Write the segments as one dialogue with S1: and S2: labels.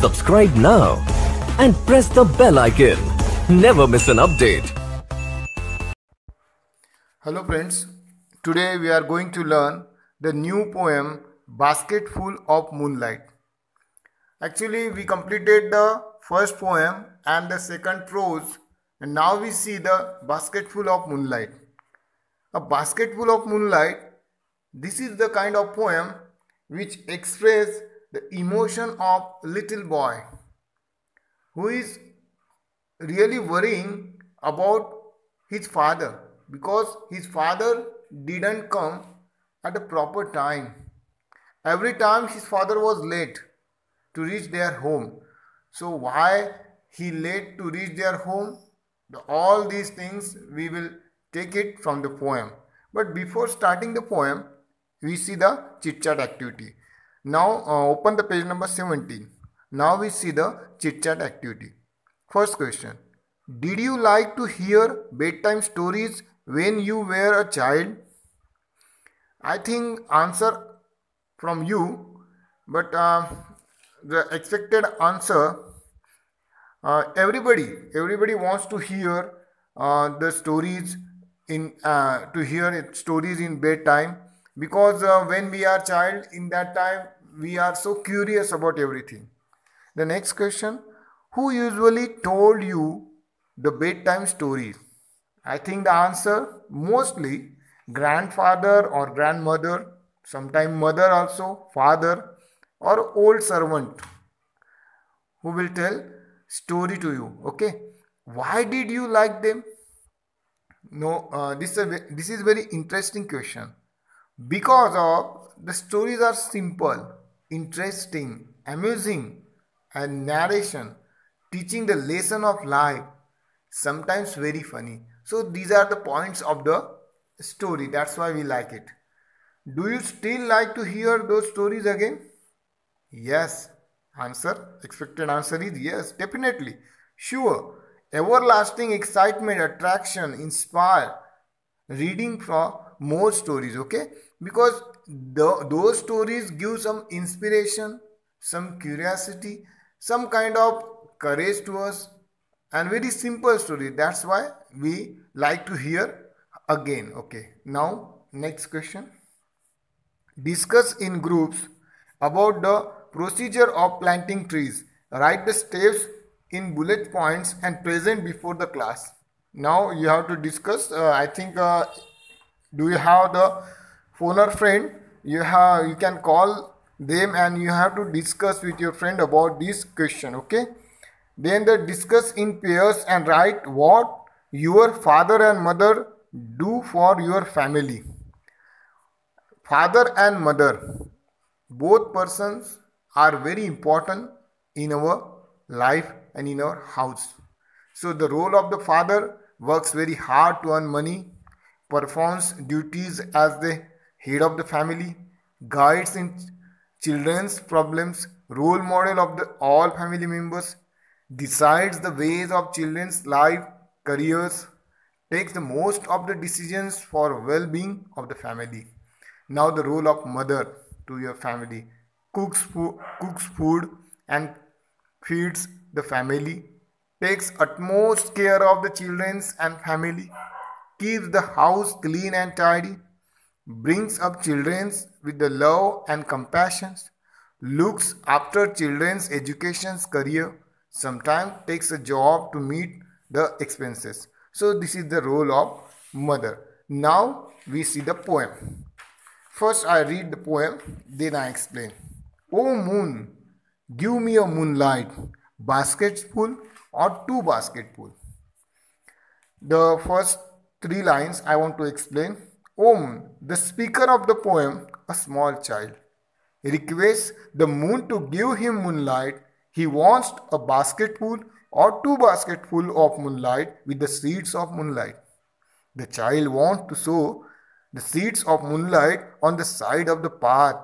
S1: Subscribe now and press the bell icon. Never miss an update.
S2: Hello friends, today we are going to learn the new poem Basketful of Moonlight. Actually, we completed the first poem and the second prose, and now we see the Basketful of Moonlight. A basketful of moonlight, this is the kind of poem which expresses the emotion of a little boy who is really worrying about his father because his father didn't come at a proper time. Every time his father was late to reach their home. So why he late to reach their home? All these things we will take it from the poem. But before starting the poem, we see the chit chat activity. Now open the page number 17. Now we see the chit chat activity. First question. Did you like to hear bedtime stories when you were a child? I think answer from you, but the expected answer, everybody wants to hear the stories stories in bedtime, because when we are child, in that time we are so curious about everything. The next question, who usually told you the bedtime stories? I think the answer mostly grandfather or grandmother, sometimes mother also, father or old servant who will tell story to you. Okay, why did you like them? No, this is very interesting question, because of the stories are simple, interesting, amusing, and narration teaching the lesson of life, sometimes very funny. So these are the points of the story. That's why we like it. Do you still like to hear those stories again? Yes. Expected answer is yes, definitely. Sure. Everlasting excitement, attraction, inspire reading for more stories, okay? Because those stories give some inspiration, some curiosity, some kind of courage to us, and very simple story. That's why we like to hear again, okay? Now, next question. Discuss in groups about the procedure of planting trees. Write the steps in bullet points and present before the class. Now you have to discuss. I think do you have the phone or friend? You can call them and you have to discuss with your friend about this question. Okay. Then the discuss in pairs and write what your father and mother do for your family. Father and mother, both persons are very important in our life and in our house. So the role of the father works very hard to earn money, performs duties as the head of the family, guides in children's problems, role model of all family members, decides the ways of children's life, careers, takes the most of the decisions for well-being of the family. Now the role of mother to your family, cooks food and feeds the family, takes utmost care of the children and family, keeps the house clean and tidy, brings up children with the love and compassion, looks after children's education career, sometimes takes a job to meet the expenses. So this is the role of mother. Now we see the poem. First I read the poem, then I explain. O moon, give me a moonlight, basketful or two basketful. The first three lines I want to explain. O moon, the speaker of the poem, a small child, requests the moon to give him moonlight. He wants a basketful or two basketful of moonlight with the seeds of moonlight. The child wants to sow the seeds of moonlight on the side of the path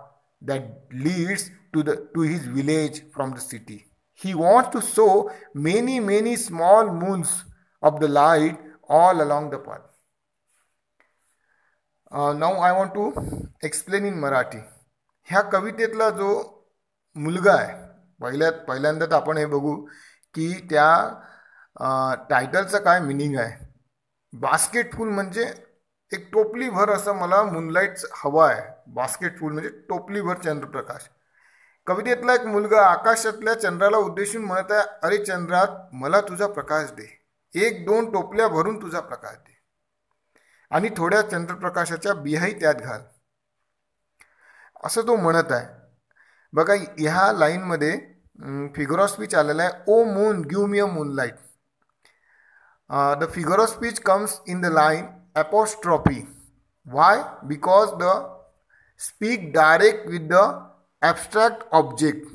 S2: that leads to his village from the city. He wants to sow many small moons of the light all along the path. Now I want to explain in Marathi. ह्या कवितेतला जो मुलगा आहे, पहिल्यांदा तर आपण हे बघू की त्या टायटलचं काय मिनिंग आहे. बास्केटफुल म्हणजे एक टोपलीभर असं मला मूनलाईट हवा आहे. बास्केटफुल म्हणजे टोपलीभर चंद्रप्रकाश. कवितेतला एक मुलगा आकाशातल्या चंद्राला उद्देशून म्हणत आहे, अरे चंद्रा, मला तुझा प्रकाश दे, 1-2 टोपल्या भरून तुझा प्रकाश दे, आणि थोड्या चंद्रप्रकाशाच्या बियाही त्यात घाल, असं तो म्हणत आहे. बघा ह्या लाईनमध्ये फिगर ऑफ स्पीच आलेला आहे, O moon give me a moonlight. The figure of speech comes in the line apostrophe. Why? Because the speak direct with the abstract object.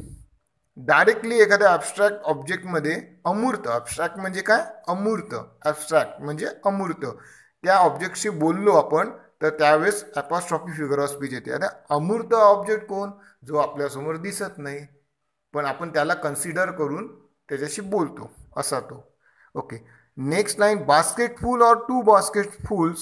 S2: Directly एखाद्या ॲबस्ट्रॅक्ट ऑब्जेक्टमध्ये अमूर्त, ॲबस्ट्रॅक्ट म्हणजे काय, अमूर्त, ॲबस्ट्रॅक्ट म्हणजे अमूर्त, त्या ऑब्जेक्टशी बोललो आपण तर त्यावेळेस ॲपॉस्ट्रॉफी फिगर ऑफ स्पीच येते. आता अमूर्त ऑब्जेक्ट कोण, जो आपल्यासमोर दिसत नाही पण आपण त्याला कन्सिडर करून त्याच्याशी बोलतो, असा तो. ओके, नेक्स्ट लाईन, बास्केटफुल और 2 basketfuls,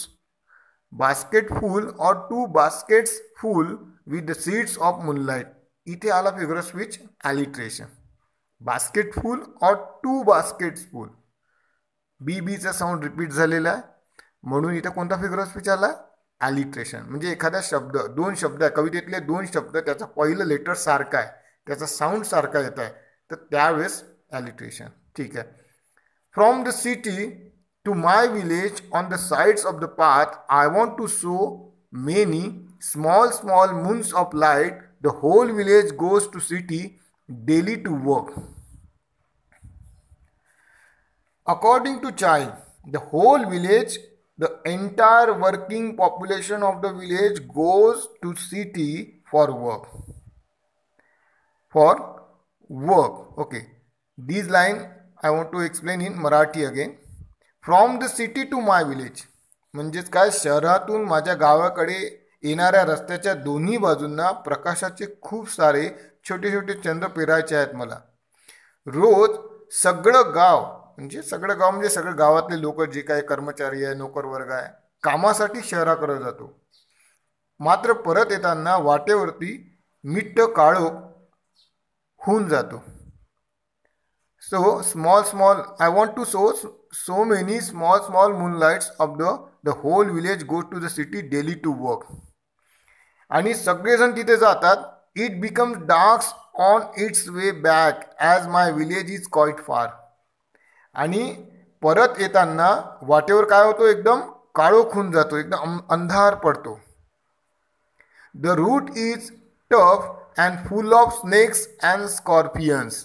S2: बास्केटफुल और 2 baskets full with the seeds of moonlight. इथे आला फिगर ऑफ स्पीच ॲलिट्रेशन. बास्केटफुल और 2 baskets full, बीचा साऊंड रिपीट झालेला आहे म्हणून इथे कोणता फिगर ऑफ स्पीच आला, ॲलिट्रेशन. म्हणजे एखादा शब्द, 2 शब्द आहे कवितेतले, 2 शब्द त्याचा पहिलं लेटर सारखा आहे, त्याचा साऊंड सारखा येत आहे, तर त्यावेळेस ॲलिट्रेशन. ठीक आहे. From the city to my village on the sides of the path, I want to show many small moons of light. The whole village goes to city daily to work. According to Child, the whole village, the entire working population of the village goes to city for work. Okay. These line I want to explain in Marathi again. From the city to my village म्हणजेच काय, शहरातून माझ्या गावाकडे येणाऱ्या रस्त्याच्या दोन्ही बाजूंना प्रकाशाचे खूप सारे छोटे छोटे चंद्र पेरायचे आहेत मला. रोज सगळं गाव म्हणजे सगळं गावातले लोक, जे काही कर्मचारी आहे, नोकर वर्ग आहे, कामासाठी शहराकडे जातो. मात्र परत येताना वाटेवरती मिट्ट काळोख होऊन जातो. So small, I want to show so many small moonlights of the whole village goes to the city daily to work. आणि सगळेजण तिथे जातात. It becomes dark on its way back as my village is quite far. आणि परत येताना वाटेवर काय होतो, एकदम काळोख होऊन जातो, एकदम अंधार पडतो. The route is tough and full of snakes and scorpions.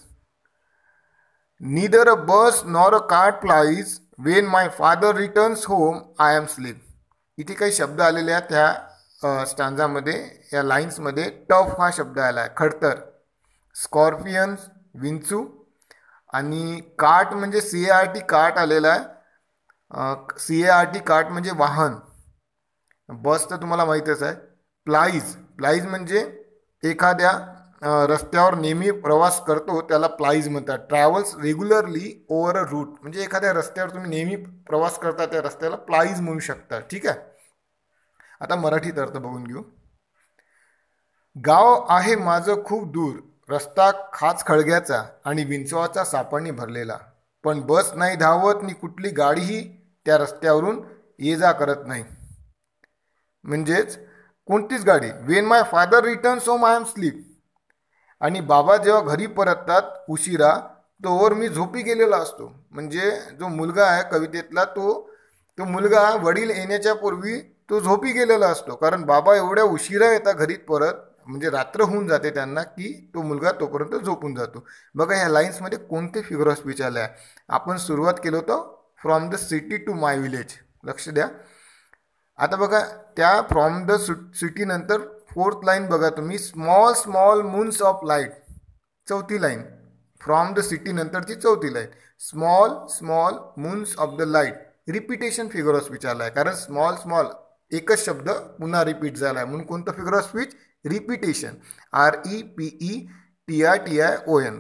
S2: Neither a bus nor a cart plies. When my father returns home, I am asleep. इथे काही शब्द आलेले आहेत त्या स्टांजामध्ये, या लाईन्समध्ये. टफ हा शब्द आला आहे, खडतर. स्कॉर्पियन्स, विंचू. आणि कार्ट म्हणजे CART, कार्ट आलेला आहे. CART कार्ट म्हणजे वाहन. बस तर तुम्हाला माहीतच आहे. प्लाईज म्हणजे एखाद्या रस्त्यावर नेहमी प्रवास करतो त्याला प्लाईज म्हणतात. Travels regularly over a route म्हणजे एखाद्या रस्त्यावर तुम्ही नेहमी प्रवास करता त्या रस्त्याला प्लाईज म्हणू शकता. ठीक आहे. आता मराठीत अर्थ बघून घेऊ. गाव आहे माझं खूप दूर, रस्ता खाच खळग्याचा आणि विंचवाचा सापांनी भरलेला, पण बस नाही धावत नि कुठली गाडीही त्या रस्त्यावरून ये जा करत नाही. म्हणजेच कोणतीच गाडी. When my father returns home I am sleep. आणि बाबा जेव्हा घरी परततात उशिरा, तोवर मी झोपी गेलेला असतो. म्हणजे जो मुलगा आहे कवितेतला, तो मुलगा वडील येण्याच्या पूर्वी तो झोपी गेलेला असतो. कारण बाबा एवढ्या उशिरा येतात घरी परत, म्हणजे रात्र होऊन जाते त्यांना, की तो मुलगा तोपर्यंत झोपून जातो. बघा ह्या लाईन्समध्ये कोणते फिगर ऑफ स्पीच आले आहे. आपण सुरुवात केलं होतं from the city to my village, लक्ष द्या. आता बघा त्या फ्रॉम द सिटी नंतर 4th लाईन बघा तुम्ही, स्मॉल मून्स ऑफ लाईट. 4थी लाईन फ्रॉम द सिटी नंतरची 4थी line, small moons of the light. Repetition figure of speech आला आहे, कारण स्मॉल एकच शब्द पुन्हा रिपीट झाला आहे म्हणून कोणतं figure of speech, repetition. REPETITION,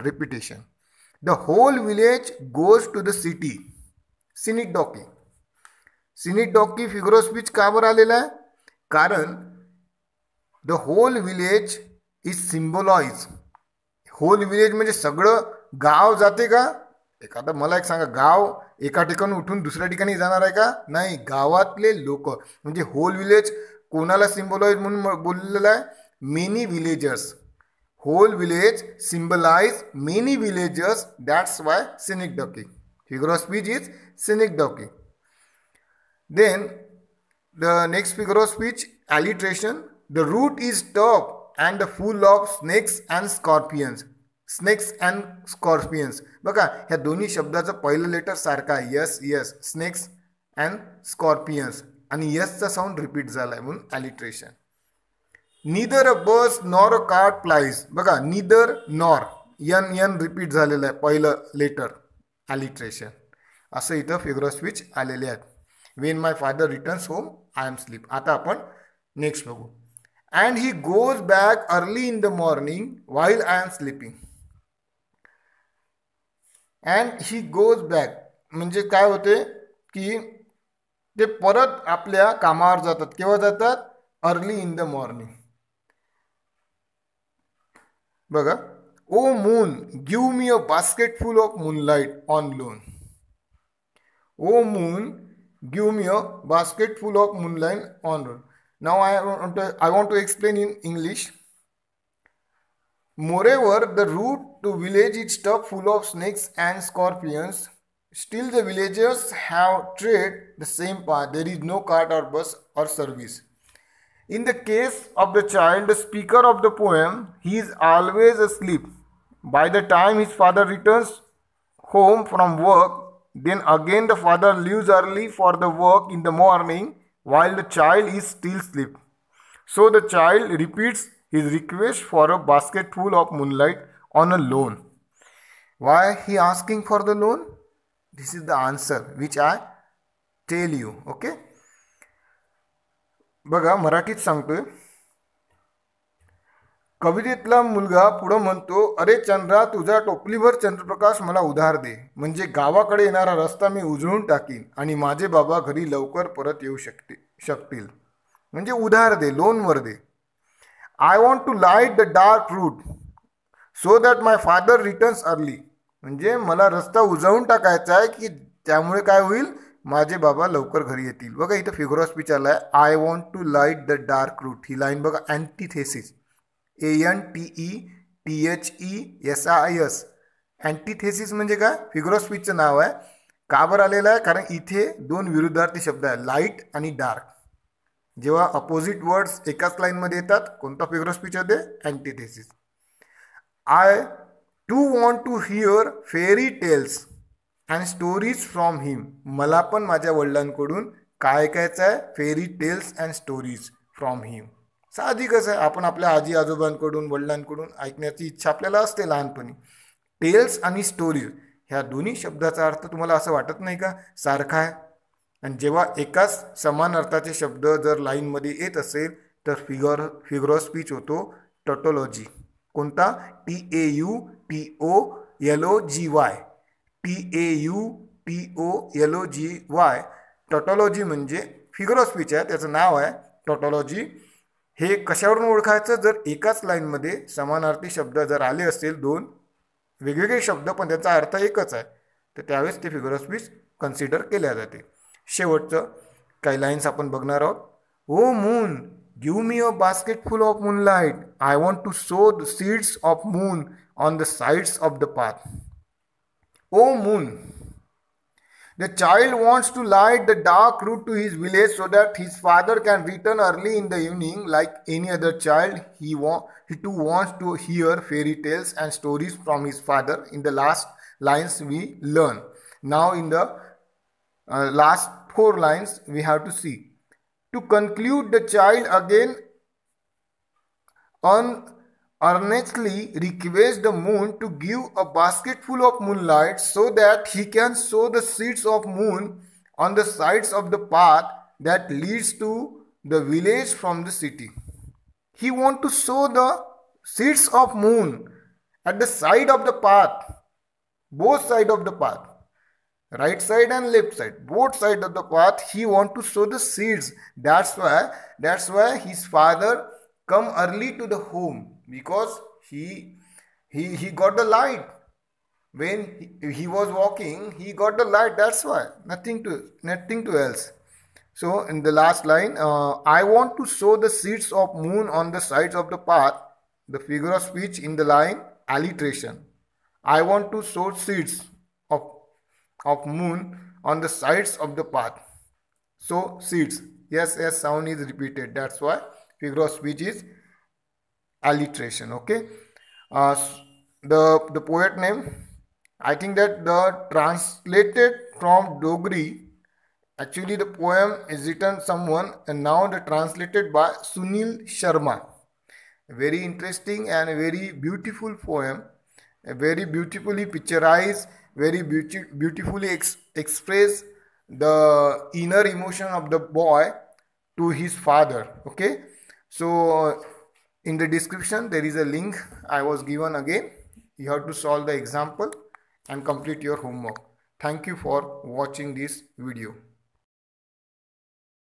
S2: repetition. The whole village goes to the city. Synecdoche figure of speech का बरं आलेला आहे, कारण the whole village is symbolize. Whole village म्हणजे सगळं गाव जाते का? एखादा मला एक सांगा, गाव एका ठिकाणी उठून दुसऱ्या ठिकाणी जाणार आहे का? नाही, गावातले लोक. म्हणजे होल विलेज कोणाला सिम्बॉलाइज म्हणून बोललेलं आहे? Many villagers. Whole village symbolize many villagers. That's why synecdoche. Figure of speech is synecdoche. Then the next figure of speech, alliteration. The root is tough and full of snakes and scorpions. Snakes and scorpions. बघा ह्या दोन्ही शब्दाचं पहिलं letter सारखं आहे. S S, snakes and scorpions, आणि यसचा sound repeat झालाय म्हणून alliteration. Neither a bus nor a cart flies. बघा neither nor, n रिपीट झालेलं आहे पहिलं लेटर, alliteration. असं इथं फिगर ऑफ स्पीच आलेले आहेत. When my father returns home I am sleep. आता आपण नेक्स्ट बघू. And he goes back early in the morning while I am sleeping. And he goes back म्हणजे काय होते की ते परत आपल्या कामावर जातात. केव्हा जातात? Early in the morning. बघा, O moon give me a basket full of moonlight on loan. O moon give me a basket full of moonlight on loan. Now I want to explain in English. Moreover, the route to village is stuck full of snakes and scorpions. Still the villagers have tread the same path. There is no cart or bus or service. In the case of the child, the speaker of the poem, he is always asleep. By the time his father returns home from work, then again the father leaves early for the work in the morning while the child is still asleep. So the child repeats his request for a basket full of moonlight on a loan. Why he asking for the loan? This is the answer which I tell you. Okay. बघा मराठीत सांगतोय. कवितेतला मुलगा पुढं म्हणतो, अरे चंद्रा तुझा टोपलीभर चंद्रप्रकाश मला उधार दे, म्हणजे गावाकडे येणारा रस्ता मी उजळून टाकीन आणि माझे बाबा घरी लवकर परत येऊ शकतील. म्हणजे उधार दे, लोनवर दे. I want to light the dark route so that my father returns early. म्हणजे मला रस्ता उजळून टाकायचा आहे की त्यामुळे काय होईल, माझे बाबा लवकर घरी येतील. बघा इथं फिगर ऑफ स्पीच आलाय, आय want to light the dark root. He line बघा, अँटीथेसिस, ANTETHESIS. अँटीथेसिस म्हणजे काय? फिगर ऑफ स्पीचचं नाव आहे. का बरं आलेलं आहे? कारण इथे दोन विरुद्धार्थी शब्द आहे, लाईट आणि डार्क. जेव्हा अपोजिट वर्ड्स एकाच लाईनमध्ये येतात, कोणता फिगर ऑफ स्पीच होते? Antithesis. I too want to hear fairy tales and stories from him. मला पण माझ्या वडिलांकडून काय ऐकायचं आहे? Fairy tales and stories from him. साहजिकच आहे, आपण आपल्या आजी आजोबांकडून वडिलांकडून ऐकण्याची इच्छा आपल्याला असते लहानपणी. टेल्स आणि स्टोरीज ह्या दोन्ही शब्दाचा अर्थ तुम्हाला असं वाटत नाही का सारखा आहे? आणि जेव्हा एकाच समान अर्थाचे शब्द जर लाईनमध्ये येत असेल तर फिगर ऑफ स्पीच होतो टॉटोलॉजी. कोणता? TAUTOLOGY. TAUTOLOGY. टॉटोलॉजी म्हणजे फिगर ऑफ स्पीच आहे, त्याचं नाव आहे टॉटोलॉजी. हे कशावरून ओळखायचं? जर एकाच लाईनमध्ये समानार्थी शब्द जर आले असतील, दोन वेगवेगळे शब्द पण त्याचा अर्थ एकच आहे, तर त्यावेळेस ते फिगर ऑफ स्पीच कन्सिडर केल्या जाते. शेवटचं काही लाईन्स आपण बघणार आहोत. O moon give me a basket full of moonlight. I want to sow the seeds of moon on the sides of the path. O moon, the child wants to light the dark route to his village so that his father can return early in the evening. Like any other child, he too wants to hear fairy tales and stories from his father. In the last lines we learn. Now in the last 4 lines we have to see. To conclude, the child again earnestly requests the moon to give a basket full of moonlight so that he can sow the seeds of moon on the sides of the path that leads to the village from the city. He wants to sow the seeds of moon at the side of the path, both sides of the path, right side and left side, both sides of the path. He wants to sow the seeds. That's why his father come early to the home, because he He got the light. When he was walking, he got the light. That's why. Nothing to else. So in the last line, I want to sow the seeds of moon on the sides of the path. The figure of speech in the line, alliteration. I want to sow seeds of moon on the sides of the path. So seeds. Yes, sound is repeated. That's why figure of speech is alliteration. Okay. The poet name. I think that the translated from Dogri. Actually, the poem is written someone and now the translated by Sunil Sharma. A very interesting and a very beautiful poem. A very beautifully picturized, very beautifully express the inner emotion of the boy to his father. Okay. So in the description there is a link I was given again. You have to solve the example and complete your homework. Thank you for watching this video.